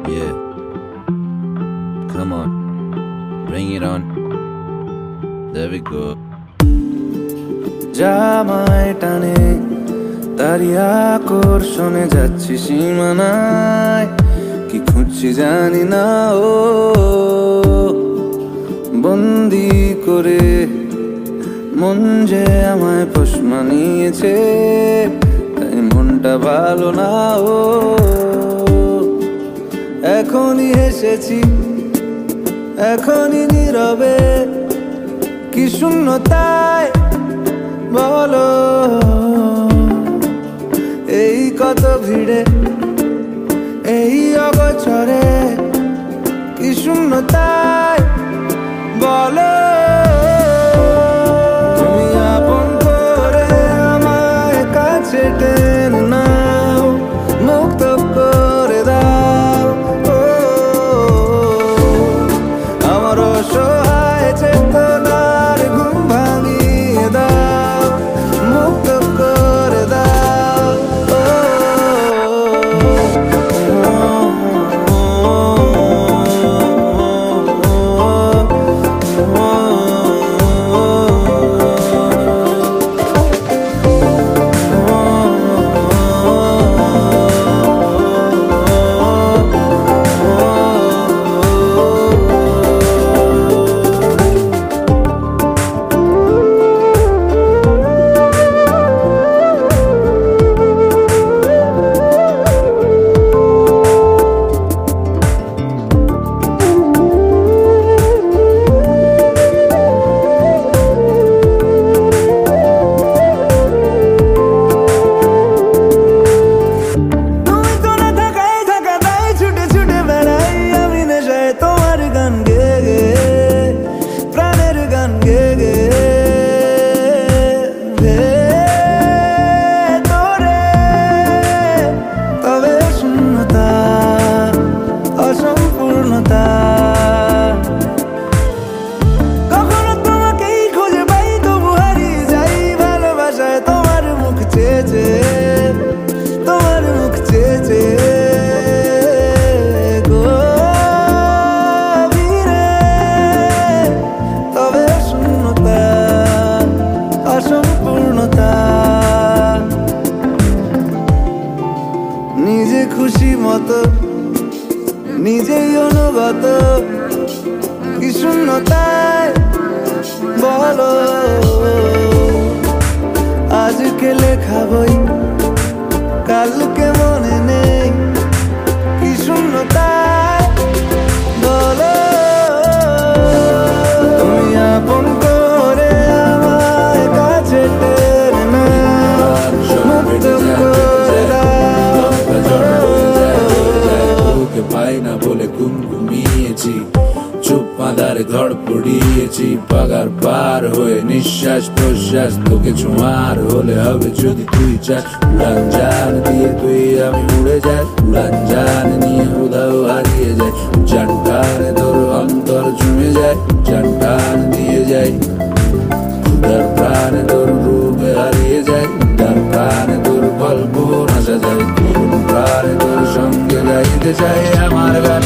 Yeah, come on, bring it on. There we go. জামায় টানে তারি আকর্ষণে যাচ্ছি সীমানায়, কি খুঁজছি জানি না ও বন্দি করে মন যে আমায় পোষ মানিয়েছে, তাই মনটা ভালো না ও। এখনই হেসেছি এখনই নীরবে, কি শূন্যতায় বলো এই কত ভিড়ে, এই অগোচরে কি শূন্যতায় বলো। তুমি আপন করে আমায় কাছে টেনে নাও, মুক্ত করে দাও ও আমার অসহায় চেতনার ঘুম ভাঙিয়ে দাও, মুক্ত করে দাও ও। কখনো তোমাকেই খুঁজে পাই তবু হারিয়ে যাই ভালোবাসায়, তোমার মুখ চেয়েছে তোমার মুখ চেয়েছে গভীরে, তবে শূন্যতা অসম্পূর্ণতা। নিজে খুশি মতো নিজেই অনুগত, কি শূন্যতায় বলো আজকে লেখা বই কালকে মনে নেই, কি শূন্যতায় বলো। তুমি আপন করে আমায় কাছে টেনে নাও, মুক্ত করে দাও। তোকে পাই না বলে ঘুমিয়েছি, চুপ মাদারে ধর পড়িয়েছি, পাগার পার হয়ে নিঃশ্বাস প্রশ্বাস তোকে ছোঁয়ার হলে হবে যদি তুই চাস। উড়ান জান দিয়ে তুই আমি উড়ে যাই, উড়ান জান নিয়ে উদাও হারিয়ে যাই, জান টানে তোর অন্তর ছুঁয়ে যায়, জান টান দিয়ে যাই উদার প্রাণে তোর রূপে হারিয়ে যায়, উদার প্রাণে তোর গল্প হাসা যায়, তোর প্রাণে তোর সঙ্গে গাইতে চাই আমার গান।